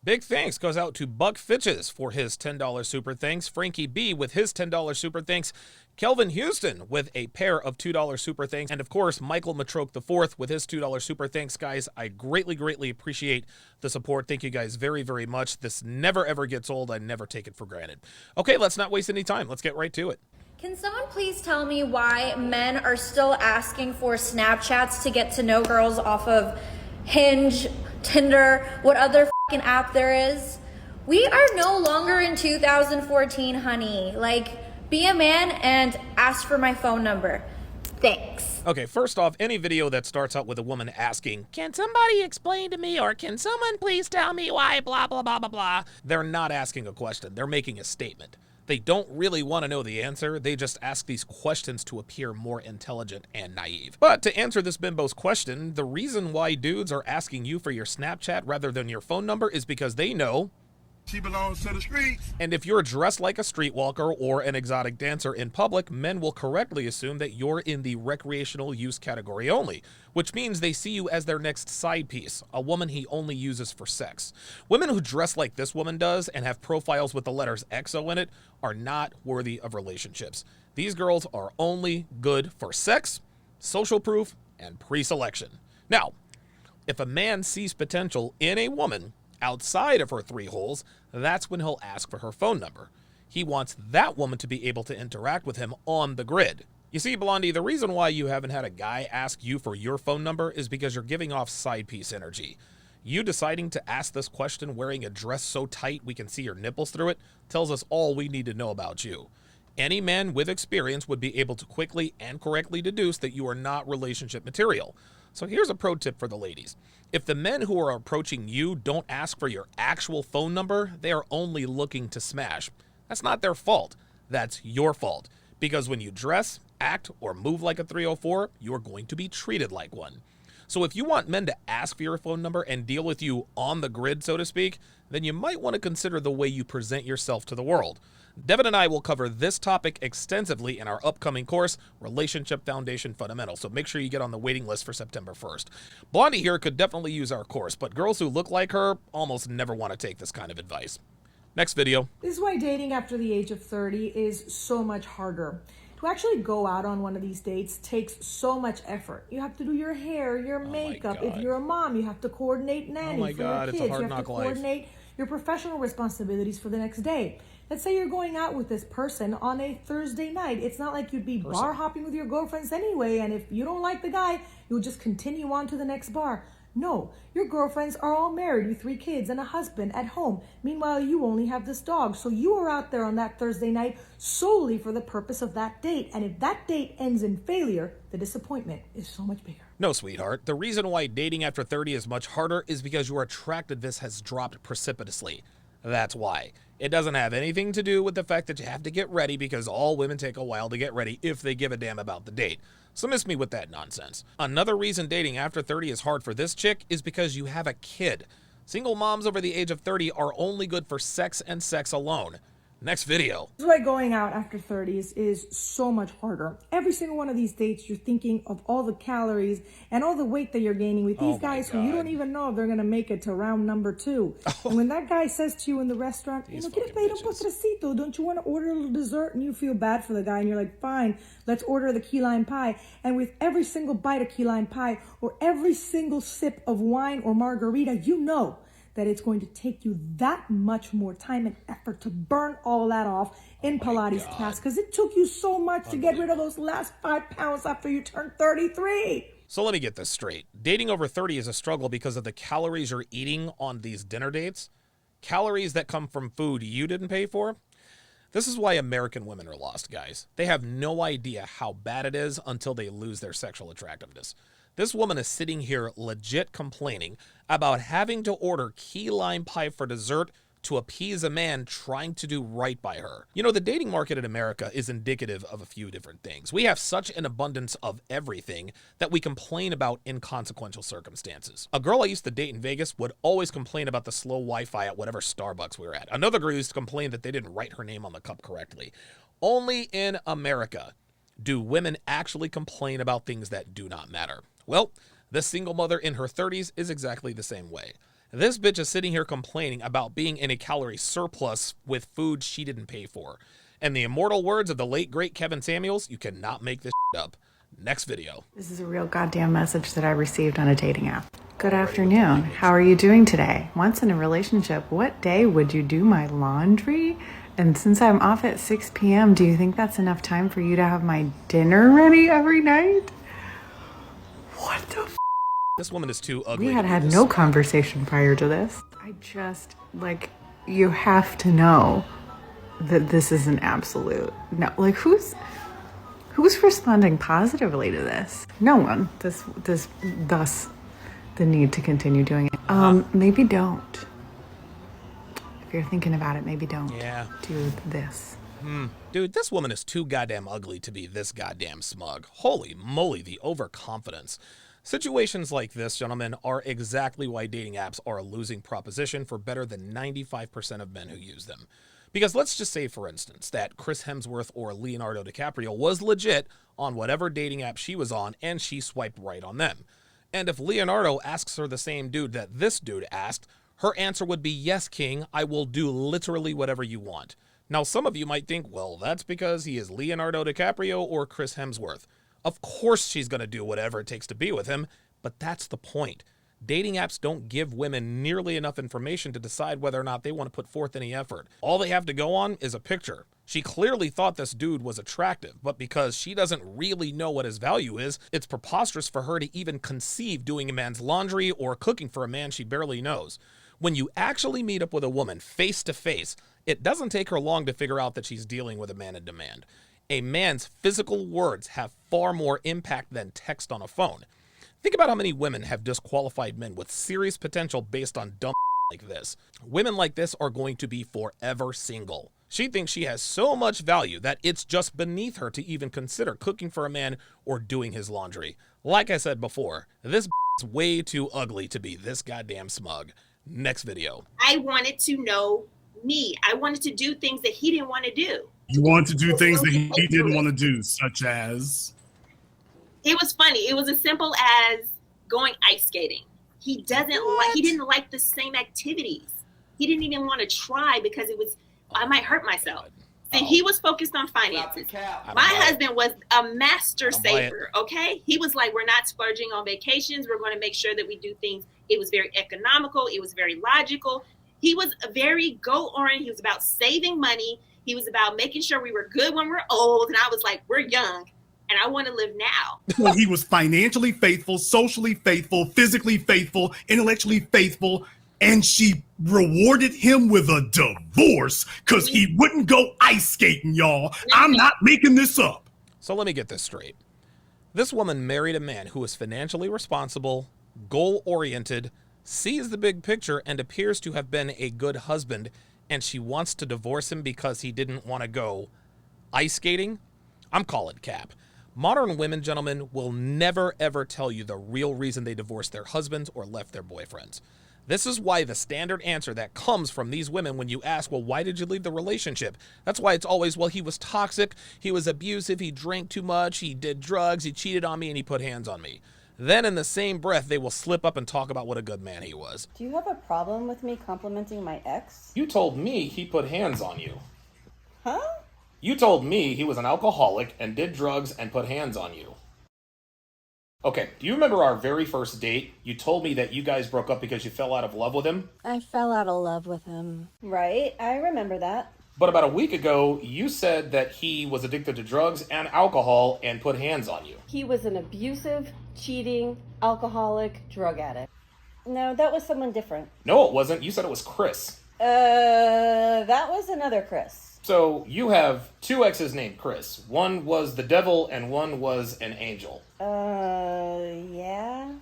Big thanks goes out to Buck Fitches for his $10 super thanks, Frankie B with his $10 super thanks, Kelvin Houston with a pair of $2 super thanks, and of course, Michael Matroke IV with his $2 super thanks. Guys, I greatly appreciate the support. Thank you guys very much. This never ever gets old. I never take it for granted. Okay, let's not waste any time. Let's get right to it. Can someone please tell me why men are still asking for Snapchats to get to know girls off of Hinge, Tinder, what other fucking app there is? We are no longer in 2014, honey. Like, be a man and ask for my phone number. Thanks. Okay, first off, any video that starts out with a woman asking, can somebody explain to me, or can someone please tell me why blah blah blah blah blah, they're not asking a question, they're making a statement. They don't really want to know the answer, they just ask these questions to appear more intelligent and naive. But to answer this bimbo's question, the reason why dudes are asking you for your Snapchat rather than your phone number is because they know she belongs to the streets. And if you're dressed like a streetwalker or an exotic dancer in public, men will correctly assume that you're in the recreational use category only, which means they see you as their next side piece, a woman he only uses for sex. Women who dress like this woman does and have profiles with the letters XO in it are not worthy of relationships. These girls are only good for sex, social proof, and pre-selection. Now, if a man sees potential in a woman outside of her three holes, that's when he'll ask for her phone number. He wants that woman to be able to interact with him on the grid. You see, Blondie, the reason why you haven't had a guy ask you for your phone number is because you're giving off side piece energy. You deciding to ask this question wearing a dress so tight we can see your nipples through it tells us all we need to know about you. Any man with experience would be able to quickly and correctly deduce that you are not relationship material. So here's a pro tip for the ladies. If the men who are approaching you don't ask for your actual phone number, they are only looking to smash. That's not their fault. That's your fault. Because when you dress, act, or move like a 304, you're going to be treated like one. So if you want men to ask for your phone number and deal with you on the grid, so to speak, then you might want to consider the way you present yourself to the world. Devin and I will cover this topic extensively in our upcoming course, Relationship Foundation Fundamentals, so make sure you get on the waiting list for September 1st. Blondie here could definitely use our course, but girls who look like her almost never want to take this kind of advice. Next video. This is why dating after the age of 30 is so much harder. To actually go out on one of these dates takes so much effort. You have to do your hair, your makeup. If you're a mom, you have to coordinate nanny for your kids. You have to coordinate your professional responsibilities for the next day. Let's say you're going out with this person on a Thursday night. It's not like you'd be bar hopping with your girlfriends anyway, and if you don't like the guy, you'll just continue on to the next bar. No, your girlfriends are all married with 3 kids and a husband at home. Meanwhile, you only have this dog. So you are out there on that Thursday night solely for the purpose of that date. And if that date ends in failure, the disappointment is so much bigger. No, sweetheart. The reason why dating after 30 is much harder is because your attractiveness has dropped precipitously. That's why. It doesn't have anything to do with the fact that you have to get ready, because all women take a while to get ready if they give a damn about the date. So miss me with that nonsense. Another reason dating after 30 is hard for this chick is because you have a kid. Single moms over the age of 30 are only good for sex and sex alone. Next video. This is why going out after 30s is so much harder. Every single one of these dates, you're thinking of all the calories and all the weight that you're gaining with these guys who you don't even know if they're going to make it to round number 2. And when that guy says to you in the restaurant, you know, ¿quieres pedir un postrecito? Don't you want to order a little dessert? And you feel bad for the guy and you're like, fine, let's order the key lime pie. And with every single bite of key lime pie or every single sip of wine or margarita, you know that it's going to take you that much more time and effort to burn all that off in Pilates class, because it took you so much to get rid of those last 5 pounds after you turned 33. So let me get this straight. Dating over 30 is a struggle because of the calories you're eating on these dinner dates. Calories that come from food you didn't pay for. This is why American women are lost, guys. They have no idea how bad it is until they lose their sexual attractiveness. This woman is sitting here legit complaining about having to order key lime pie for dessert to appease a man trying to do right by her. You know, the dating market in America is indicative of a few different things. We have such an abundance of everything that we complain about inconsequential circumstances. A girl I used to date in Vegas would always complain about the slow Wi-Fi at whatever Starbucks we were at. Another girl used to complain that they didn't write her name on the cup correctly. Only in America do women actually complain about things that do not matter. Well, this single mother in her 30s is exactly the same way. This bitch is sitting here complaining about being in a calorie surplus with food she didn't pay for. And the immortal words of the late great Kevin Samuels, you cannot make this up. Next video. This is a real goddamn message that I received on a dating app. Good afternoon. How are you doing today? Once in a relationship, what day would you do my laundry? And since I'm off at 6 p.m., do you think that's enough time for you to have my dinner ready every night? What the f? This woman is too ugly. We had no conversation prior to this. I just, like, you have to know that this is an absolute no. Like, who's responding positively to this? No one. Thus the need to continue doing it. Maybe don't. If you're thinking about it, maybe don't. Yeah. Do this. Dude, this woman is too goddamn ugly to be this goddamn smug. Holy moly, the overconfidence. Situations like this, gentlemen, are exactly why dating apps are a losing proposition for better than 95% of men who use them. Because let's just say, for instance, that Chris Hemsworth or Leonardo DiCaprio was legit on whatever dating app she was on and she swiped right on them. And if Leonardo asks her the same dude that this dude asked, her answer would be, yes, king, I will do literally whatever you want. Now, some of you might think, well, that's because he is Leonardo DiCaprio or Chris Hemsworth. Of course she's going to do whatever it takes to be with him, but that's the point. Dating apps don't give women nearly enough information to decide whether or not they want to put forth any effort. All they have to go on is a picture. She clearly thought this dude was attractive, but because she doesn't really know what his value is, it's preposterous for her to even conceive doing a man's laundry or cooking for a man she barely knows. When you actually meet up with a woman face to face, it doesn't take her long to figure out that she's dealing with a man in demand. A man's physical words have far more impact than text on a phone. Think about how many women have disqualified men with serious potential based on dumb like this. Women like this are going to be forever single. She thinks she has so much value that it's just beneath her to even consider cooking for a man or doing his laundry. Like I said before, this is way too ugly to be this goddamn smug. Next video. I wanted to know me. I wanted to do things that he didn't want to do. You want to do things that he didn't want to do, such as? It was funny. It was as simple as going ice skating. He didn't like the same activities. He didn't even want to try because I might hurt myself. And he was focused on finances. My husband was a master saver, okay? He was like, we're not splurging on vacations. We're going to make sure that we do things. It was very economical. It was very logical. He was very goal-oriented. He was about saving money. He was about making sure we were good when we're old. And I was like, we're young and I want to live now. Well, he was financially faithful, socially faithful, physically faithful, intellectually faithful. And she rewarded him with a divorce because he wouldn't go ice skating, y'all. I'm not making this up. So let me get this straight. This woman married a man who is financially responsible, goal-oriented, sees the big picture, and appears to have been a good husband, and she wants to divorce him because he didn't want to go ice skating? I'm calling cap. Modern women, gentlemen, will never ever tell you the real reason they divorced their husbands or left their boyfriends. This is why the standard answer that comes from these women when you ask, well, why did you leave the relationship? That's why it's always, well, he was toxic, he was abusive, he drank too much, he did drugs, he cheated on me, and he put hands on me. Then in the same breath, they will slip up and talk about what a good man he was. Do you have a problem with me complimenting my ex? You told me he put hands on you. Huh? You told me he was an alcoholic and did drugs and put hands on you. Okay, do you remember our very first date? You told me that you guys broke up because you fell out of love with him. I fell out of love with him. Right, I remember that. But about a week ago, you said that he was addicted to drugs and alcohol and put hands on you. He was an abusive, cheating, alcoholic, drug addict. No, that was someone different. No, it wasn't. You said it was Chris. That was another Chris. So you have two exes named Chris. One was the devil and one was an angel. Yeah?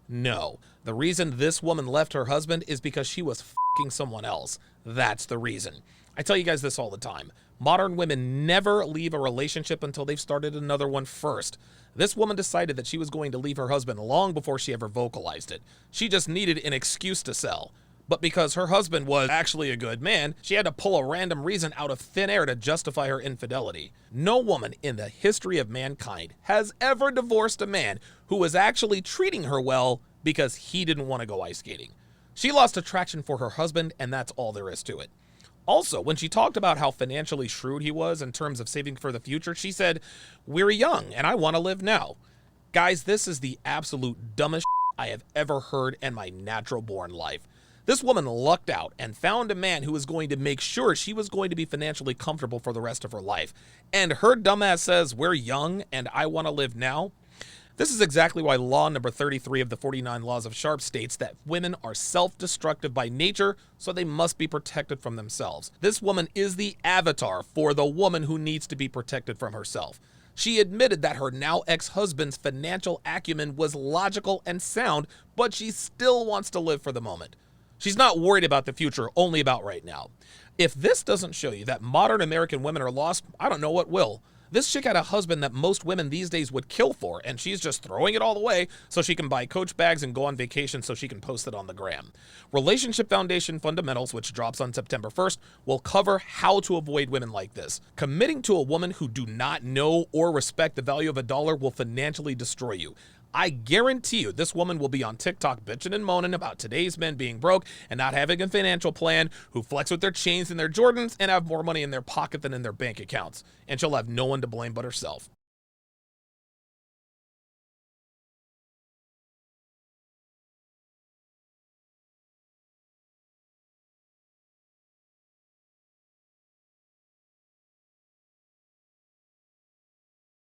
No. The reason this woman left her husband is because she was f***ing someone else. That's the reason. I tell you guys this all the time. Modern women never leave a relationship until they've started another one first. This woman decided that she was going to leave her husband long before she ever vocalized it. She just needed an excuse to sell. But because her husband was actually a good man, she had to pull a random reason out of thin air to justify her infidelity. No woman in the history of mankind has ever divorced a man who was actually treating her well because he didn't want to go ice skating. She lost attraction for her husband, and that's all there is to it. Also, when she talked about how financially shrewd he was in terms of saving for the future, she said, "We're young and I want to live now." Guys, this is the absolute dumbest I have ever heard in my natural born life. This woman lucked out and found a man who was going to make sure she was going to be financially comfortable for the rest of her life. And her dumbass says, "We're young and I want to live now." This is exactly why law number 33 of the 49 laws of Sharpe states that women are self-destructive by nature, so they must be protected from themselves. This woman is the avatar for the woman who needs to be protected from herself. She admitted that her now ex-husband's financial acumen was logical and sound, but she still wants to live for the moment. She's not worried about the future, only about right now. If this doesn't show you that modern American women are lost, I don't know what will. This chick had a husband that most women these days would kill for, and she's just throwing it all away so she can buy Coach bags and go on vacation so she can post it on the gram. Relationship Foundation Fundamentals, which drops on September 1st, will cover how to avoid women like this. Committing to a woman who do not know or respect the value of a dollar will financially destroy you. I guarantee you this woman will be on TikTok bitching and moaning about today's men being broke and not having a financial plan, who flex with their chains and their Jordans and have more money in their pocket than in their bank accounts. And she'll have no one to blame but herself.